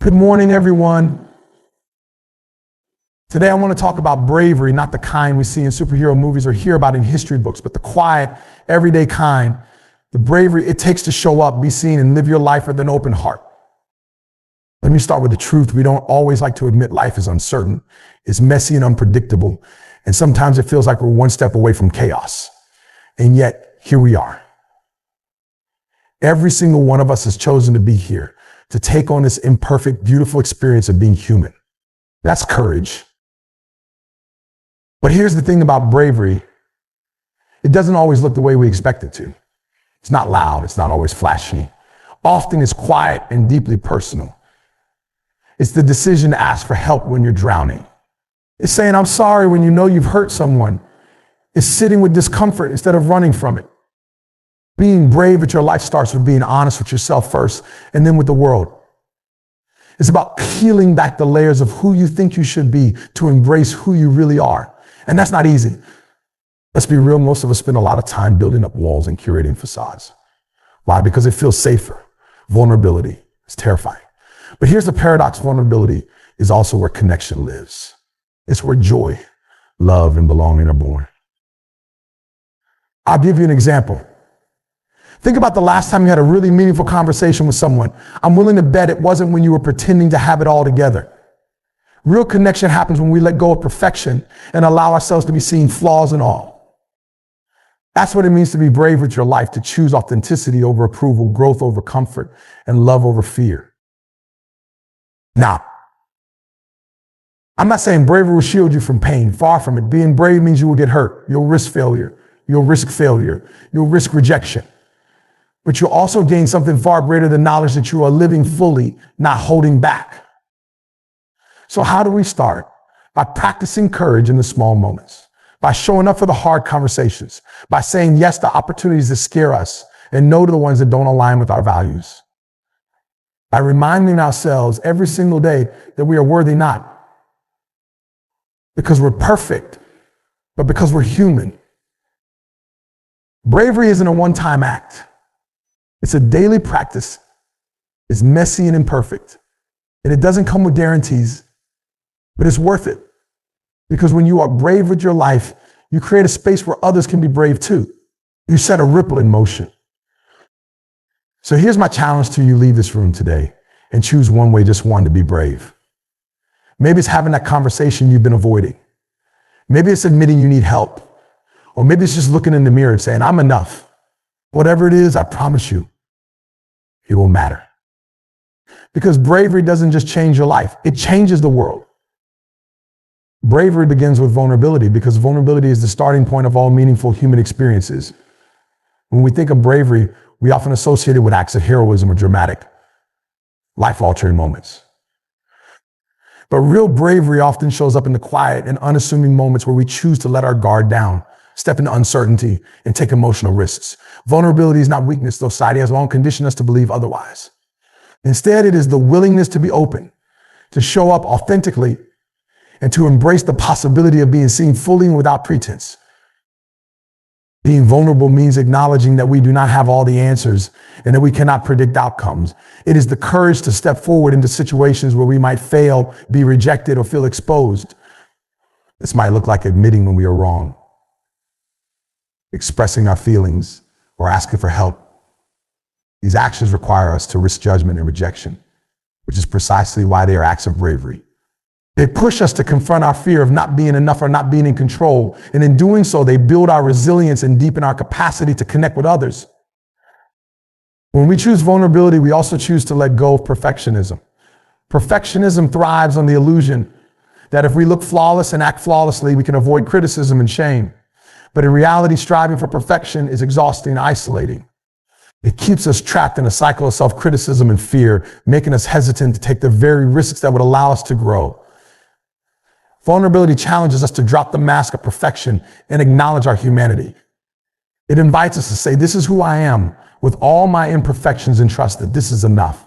Good morning, everyone. Today I want to talk about bravery, not the kind we see in superhero movies or hear about in history books, but the quiet, everyday kind, the bravery it takes to show up, be seen, and live your life with an open heart. Let me start with the truth. We don't always like to admit life is uncertain. It's messy and unpredictable, and sometimes it feels like we're one step away from chaos. And yet, here we are. Every single one of us has chosen to be here, to take on this imperfect, beautiful experience of being human. That's courage. But here's the thing about bravery. It doesn't always look the way we expect it to. It's not loud. It's not always flashy. Often it's quiet and deeply personal. It's the decision to ask for help when you're drowning. It's saying, I'm sorry when you know you've hurt someone. It's sitting with discomfort instead of running from it. Being brave at your life starts with being honest with yourself first and then with the world. It's about peeling back the layers of who you think you should be to embrace who you really are. And that's not easy. Let's be real, most of us spend a lot of time building up walls and curating facades. Why? Because it feels safer. Vulnerability is terrifying. But here's the paradox. Vulnerability is also where connection lives. It's where joy, love, and belonging are born. I'll give you an example. Think about the last time you had a really meaningful conversation with someone. I'm willing to bet it wasn't when you were pretending to have it all together. Real connection happens when we let go of perfection and allow ourselves to be seen, flaws and all. That's what it means to be brave with your life, to choose authenticity over approval, growth over comfort, and love over fear. Now, I'm not saying bravery will shield you from pain. Far from it. Being brave means you will get hurt. You'll risk failure. You'll risk rejection. But you'll also gain something far greater than knowledge that you are living fully, not holding back. So how do we start? By practicing courage in the small moments, by showing up for the hard conversations, by saying yes to opportunities that scare us and no to the ones that don't align with our values. By reminding ourselves every single day that we are worthy not because we're perfect, but because we're human. Bravery isn't a one-time act. It's a daily practice. It's messy and imperfect. And it doesn't come with guarantees, but it's worth it. Because when you are brave with your life, you create a space where others can be brave too. You set a ripple in motion. So here's my challenge to you. Leave this room today and choose one way, just one, to be brave. Maybe it's having that conversation you've been avoiding. Maybe it's admitting you need help. Or maybe it's just looking in the mirror and saying, I'm enough. Whatever it is, I promise you, it will matter. Because bravery doesn't just change your life, it changes the world. Bravery begins with vulnerability because vulnerability is the starting point of all meaningful human experiences. When we think of bravery, we often associate it with acts of heroism or dramatic, life-altering moments. But real bravery often shows up in the quiet and unassuming moments where we choose to let our guard down, step into uncertainty, and take emotional risks. Vulnerability is not weakness, though society has long conditioned us to believe otherwise. Instead, it is the willingness to be open, to show up authentically, and to embrace the possibility of being seen fully and without pretense. Being vulnerable means acknowledging that we do not have all the answers and that we cannot predict outcomes. It is the courage to step forward into situations where we might fail, be rejected, or feel exposed. This might look like admitting when we are wrong, expressing our feelings, or asking for help. These actions require us to risk judgment and rejection, which is precisely why they are acts of bravery. They push us to confront our fear of not being enough or not being in control. And in doing so, they build our resilience and deepen our capacity to connect with others. When we choose vulnerability, we also choose to let go of perfectionism. Perfectionism thrives on the illusion that if we look flawless and act flawlessly, we can avoid criticism and shame. But in reality, striving for perfection is exhausting and isolating. It keeps us trapped in a cycle of self-criticism and fear, making us hesitant to take the very risks that would allow us to grow. Vulnerability challenges us to drop the mask of perfection and acknowledge our humanity. It invites us to say, this is who I am, with all my imperfections, and trust that this is enough.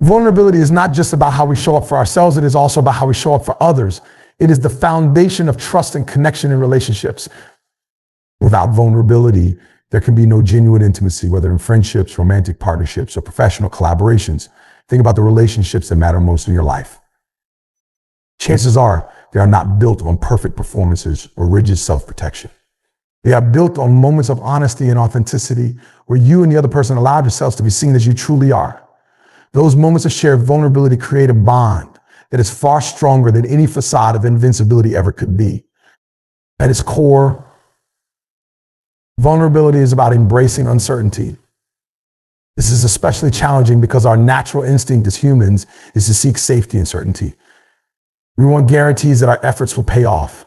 Vulnerability is not just about how we show up for ourselves, it is also about how we show up for others. It is the foundation of trust and connection in relationships. Without vulnerability, there can be no genuine intimacy, whether in friendships, romantic partnerships, or professional collaborations. Think about the relationships that matter most in your life. Chances are they are not built on perfect performances or rigid self-protection. They are built on moments of honesty and authenticity where you and the other person allowed yourselves to be seen as you truly are. Those moments of shared vulnerability create a bond that is far stronger than any facade of invincibility ever could be. At its core, vulnerability is about embracing uncertainty. This is especially challenging because our natural instinct as humans is to seek safety and certainty. We want guarantees that our efforts will pay off,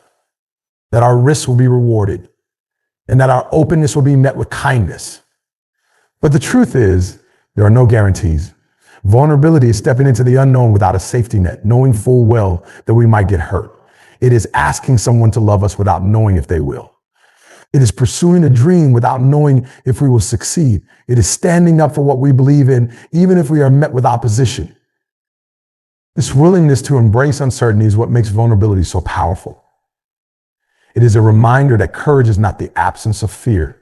that our risks will be rewarded, and that our openness will be met with kindness. But the truth is, there are no guarantees. Vulnerability is stepping into the unknown without a safety net, knowing full well that we might get hurt. It is asking someone to love us without knowing if they will. It is pursuing a dream without knowing if we will succeed. It is standing up for what we believe in, even if we are met with opposition. This willingness to embrace uncertainty is what makes vulnerability so powerful. It is a reminder that courage is not the absence of fear,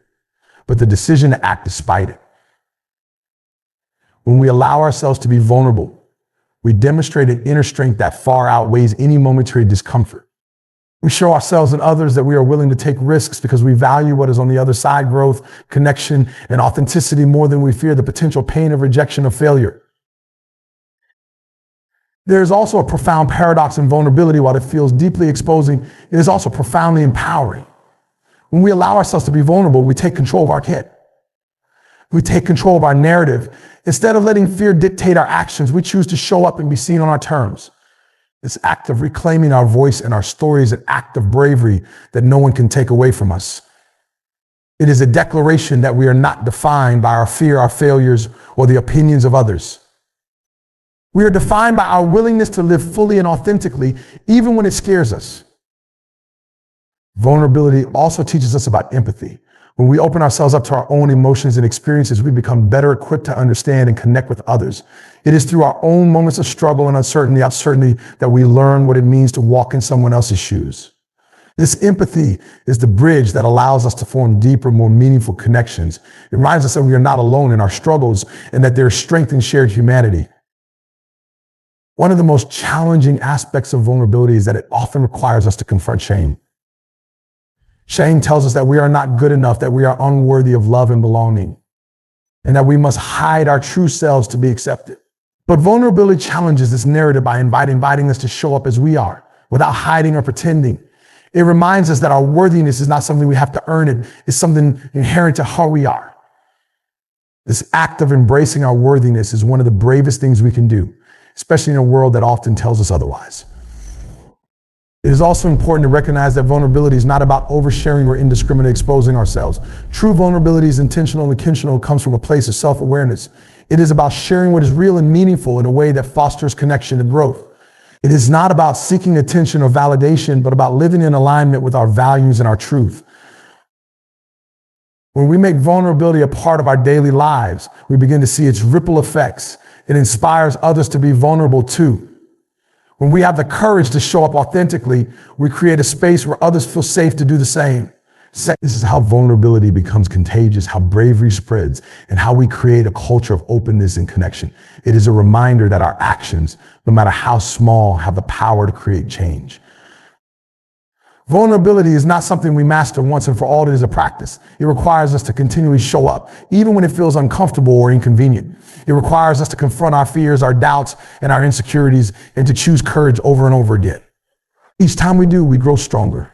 but the decision to act despite it. When we allow ourselves to be vulnerable, we demonstrate an inner strength that far outweighs any momentary discomfort. We show ourselves and others that we are willing to take risks because we value what is on the other side: growth, connection, and authenticity more than we fear the potential pain of rejection or failure. There is also a profound paradox in vulnerability. While it feels deeply exposing, it is also profoundly empowering. When we allow ourselves to be vulnerable, we take control of our kid. We take control of our narrative. Instead of letting fear dictate our actions, we choose to show up and be seen on our terms. This act of reclaiming our voice and our story is an act of bravery that no one can take away from us. It is a declaration that we are not defined by our fear, our failures, or the opinions of others. We are defined by our willingness to live fully and authentically, even when it scares us. Vulnerability also teaches us about empathy. When we open ourselves up to our own emotions and experiences, we become better equipped to understand and connect with others. It is through our own moments of struggle and uncertainty that we learn what it means to walk in someone else's shoes. This empathy is the bridge that allows us to form deeper, more meaningful connections. It reminds us that we are not alone in our struggles and that there is strength in shared humanity. One of the most challenging aspects of vulnerability is that it often requires us to confront shame. Shame tells us that we are not good enough, that we are unworthy of love and belonging, and that we must hide our true selves to be accepted. But vulnerability challenges this narrative by inviting us to show up as we are, without hiding or pretending. It reminds us that our worthiness is not something we have to earn. It's something inherent to how we are. This act of embracing our worthiness is one of the bravest things we can do, especially in a world that often tells us otherwise. It is also important to recognize that vulnerability is not about oversharing or indiscriminately exposing ourselves. True vulnerability is intentional and intentional. It comes from a place of self-awareness. It is about sharing what is real and meaningful in a way that fosters connection and growth. It is not about seeking attention or validation, but about living in alignment with our values and our truth. When we make vulnerability a part of our daily lives, we begin to see its ripple effects. It inspires others to be vulnerable too. When we have the courage to show up authentically, we create a space where others feel safe to do the same. This is how vulnerability becomes contagious, how bravery spreads, and how we create a culture of openness and connection. It is a reminder that our actions, no matter how small, have the power to create change. Vulnerability is not something we master once and for all. It is a practice. It requires us to continually show up, even when it feels uncomfortable or inconvenient. It requires us to confront our fears, our doubts, and our insecurities, and to choose courage over and over again. Each time we do, we grow stronger.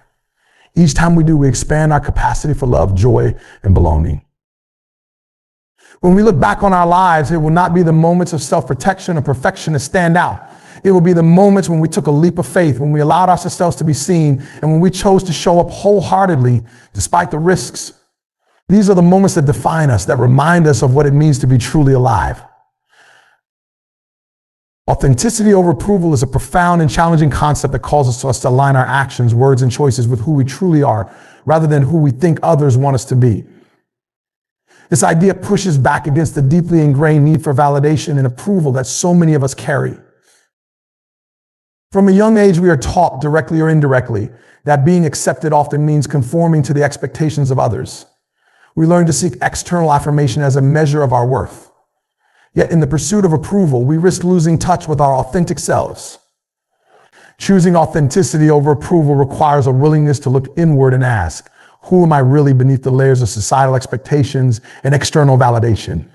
Each time we do, we expand our capacity for love, joy, and belonging. When we look back on our lives, it will not be the moments of self-protection or perfection that stand out. It will be the moments when we took a leap of faith, when we allowed ourselves to be seen, and when we chose to show up wholeheartedly despite the risks. These are the moments that define us, that remind us of what it means to be truly alive. Authenticity over approval is a profound and challenging concept that calls us to align our actions, words, and choices with who we truly are, rather than who we think others want us to be. This idea pushes back against the deeply ingrained need for validation and approval that so many of us carry. From a young age, we are taught, directly or indirectly, that being accepted often means conforming to the expectations of others. We learn to seek external affirmation as a measure of our worth. Yet in the pursuit of approval, we risk losing touch with our authentic selves. Choosing authenticity over approval requires a willingness to look inward and ask, who am I really beneath the layers of societal expectations and external validation?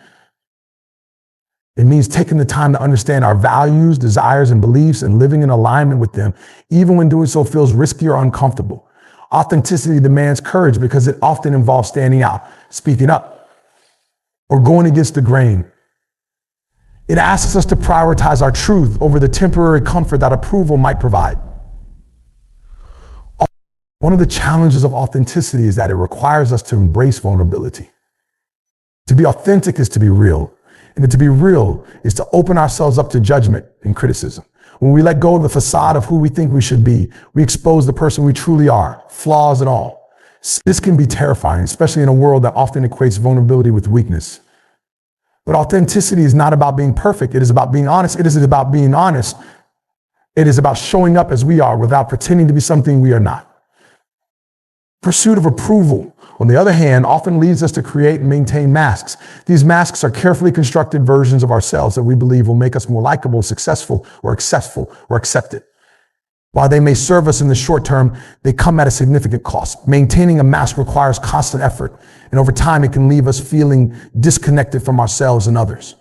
It means taking the time to understand our values, desires, and beliefs and living in alignment with them, even when doing so feels risky or uncomfortable. Authenticity demands courage because it often involves standing out, speaking up, or going against the grain. It asks us to prioritize our truth over the temporary comfort that approval might provide. One of the challenges of authenticity is that it requires us to embrace vulnerability. To be authentic is to be real. And to be real is to open ourselves up to judgment and criticism. When we let go of the facade of who we think we should be, we expose the person we truly are, flaws and all. This can be terrifying, especially in a world that often equates vulnerability with weakness. But authenticity is not about being perfect. It is about being honest. It is about being honest. It is about showing up as we are without pretending to be something we are not. Pursuit of approval, on the other hand, often leads us to create and maintain masks. These masks are carefully constructed versions of ourselves that we believe will make us more likable, successful, or accepted. While they may serve us in the short term, they come at a significant cost. Maintaining a mask requires constant effort, and over time it can leave us feeling disconnected from ourselves and others.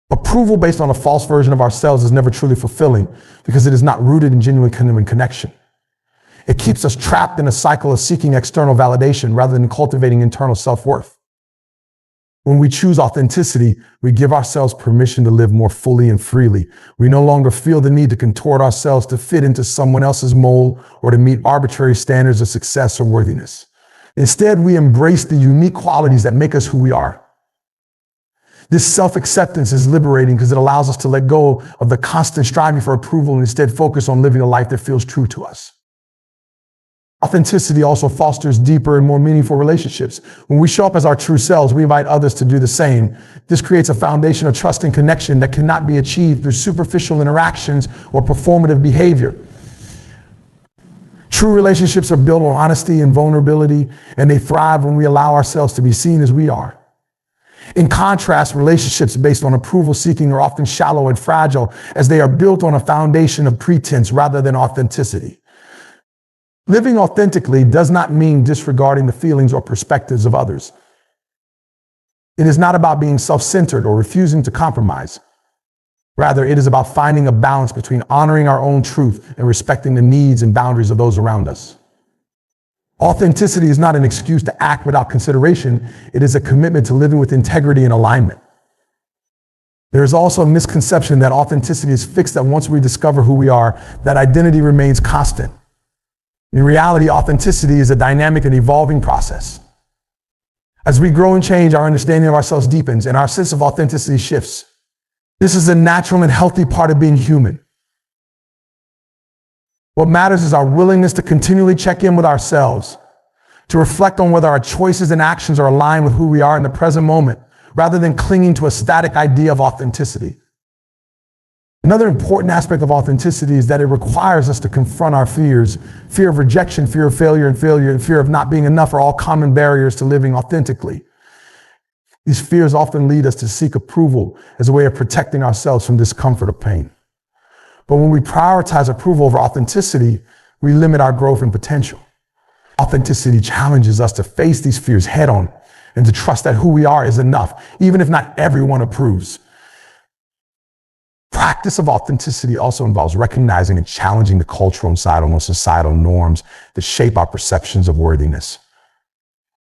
Approval based on a false version of ourselves is never truly fulfilling because it is not rooted in genuine connection. It keeps us trapped in a cycle of seeking external validation rather than cultivating internal self-worth. When we choose authenticity, we give ourselves permission to live more fully and freely. We no longer feel the need to contort ourselves to fit into someone else's mold or to meet arbitrary standards of success or worthiness. Instead, we embrace the unique qualities that make us who we are. This self-acceptance is liberating because it allows us to let go of the constant striving for approval and instead focus on living a life that feels true to us. Authenticity also fosters deeper and more meaningful relationships. When we show up as our true selves, we invite others to do the same. This creates a foundation of trust and connection that cannot be achieved through superficial interactions or performative behavior. True relationships are built on honesty and vulnerability, and they thrive when we allow ourselves to be seen as we are. In contrast, relationships based on approval seeking are often shallow and fragile, as they are built on a foundation of pretense rather than authenticity. Living authentically does not mean disregarding the feelings or perspectives of others. It is not about being self-centered or refusing to compromise. Rather, it is about finding a balance between honoring our own truth and respecting the needs and boundaries of those around us. Authenticity is not an excuse to act without consideration. It is a commitment to living with integrity and alignment. There is also a misconception that authenticity is fixed, that once we discover who we are, that identity remains constant. In reality, authenticity is a dynamic and evolving process. As we grow and change, our understanding of ourselves deepens and our sense of authenticity shifts. This is a natural and healthy part of being human. What matters is our willingness to continually check in with ourselves, to reflect on whether our choices and actions are aligned with who we are in the present moment, rather than clinging to a static idea of authenticity. Another important aspect of authenticity is that it requires us to confront our fears. Fear of rejection, fear of failure, and fear of not being enough are all common barriers to living authentically. These fears often lead us to seek approval as a way of protecting ourselves from discomfort or pain. But when we prioritize approval over authenticity, we limit our growth and potential. Authenticity challenges us to face these fears head on and to trust that who we are is enough, even if not everyone approves. Practice of authenticity also involves recognizing and challenging the cultural and societal norms that shape our perceptions of worthiness.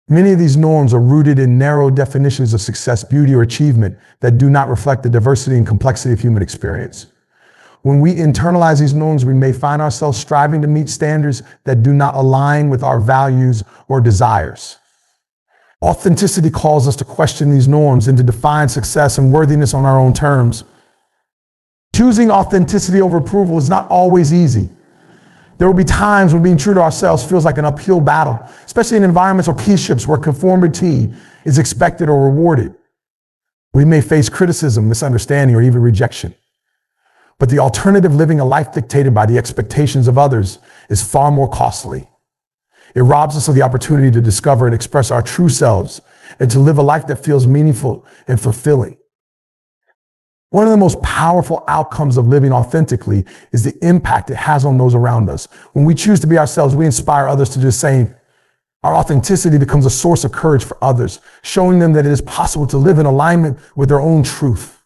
Many of these norms are rooted in narrow definitions of success, beauty, or achievement that do not reflect the diversity and complexity of human experience. When we internalize these norms, we may find ourselves striving to meet standards that do not align with our values or desires. Authenticity calls us to question these norms and to define success and worthiness on our own terms. Choosing authenticity over approval is not always easy. There will be times when being true to ourselves feels like an uphill battle, especially in environments or keyship where conformity is expected or rewarded. We may face criticism, misunderstanding, or even rejection. But the alternative, living a life dictated by the expectations of others, is far more costly. It robs us of the opportunity to discover and express our true selves and to live a life that feels meaningful and fulfilling. One of the most powerful outcomes of living authentically is the impact it has on those around us. When we choose to be ourselves, we inspire others to do the same. Our authenticity becomes a source of courage for others, showing them that it is possible to live in alignment with their own truth.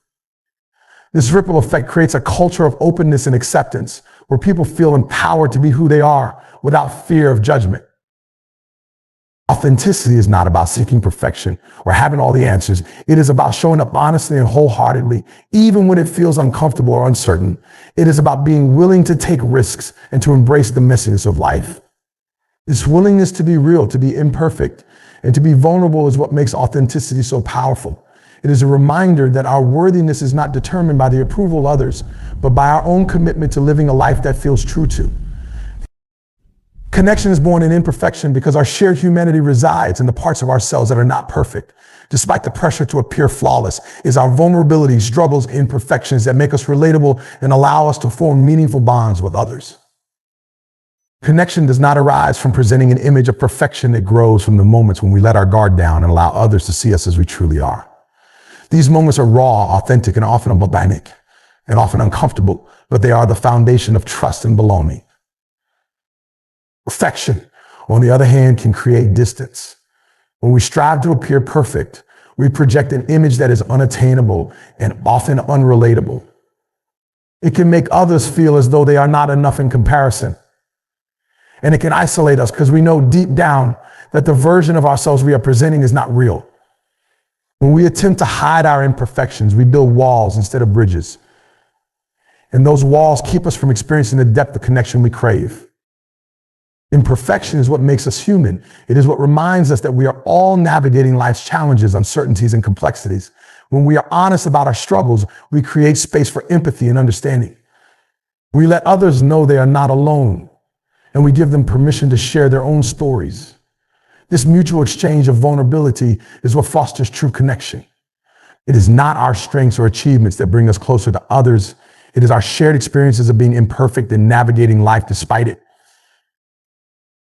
This ripple effect creates a culture of openness and acceptance, where people feel empowered to be who they are without fear of judgment. Authenticity is not about seeking perfection or having all the answers. It is about showing up honestly and wholeheartedly, even when it feels uncomfortable or uncertain. It is about being willing to take risks and to embrace the messiness of life. This willingness to be real, to be imperfect, and to be vulnerable is what makes authenticity so powerful. It is a reminder that our worthiness is not determined by the approval of others, but by our own commitment to living a life that feels true to. Connection is born in imperfection because our shared humanity resides in the parts of ourselves that are not perfect. Despite the pressure to appear flawless, is our vulnerabilities, struggles, imperfections that make us relatable and allow us to form meaningful bonds with others. Connection does not arise from presenting an image of perfection. It grows from the moments when we let our guard down and allow others to see us as we truly are. These moments are raw, authentic, and often organic, and often uncomfortable, but they are the foundation of trust and belonging. Perfection, on the other hand, can create distance. When we strive to appear perfect, we project an image that is unattainable and often unrelatable. It can make others feel as though they are not enough in comparison. And it can isolate us because we know deep down that the version of ourselves we are presenting is not real. When we attempt to hide our imperfections, we build walls instead of bridges. And those walls keep us from experiencing the depth of connection we crave. Imperfection is what makes us human. It is what reminds us that we are all navigating life's challenges, uncertainties, and complexities. When we are honest about our struggles, we create space for empathy and understanding. We let others know they are not alone, and we give them permission to share their own stories. This mutual exchange of vulnerability is what fosters true connection. It is not our strengths or achievements that bring us closer to others. It is our shared experiences of being imperfect and navigating life despite it.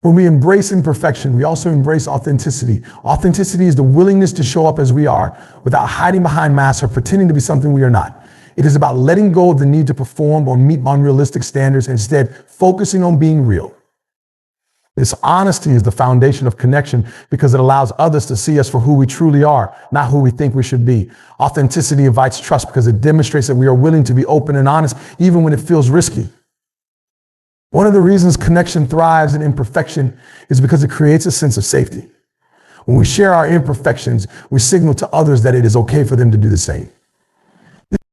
When we embrace imperfection, we also embrace authenticity. Authenticity is the willingness to show up as we are without hiding behind masks or pretending to be something we are not. It is about letting go of the need to perform or meet unrealistic standards, and instead focusing on being real. This honesty is the foundation of connection because it allows others to see us for who we truly are, not who we think we should be. Authenticity invites trust because it demonstrates that we are willing to be open and honest even when it feels risky. One of the reasons connection thrives in imperfection is because it creates a sense of safety. When we share our imperfections, we signal to others that it is okay for them to do the same.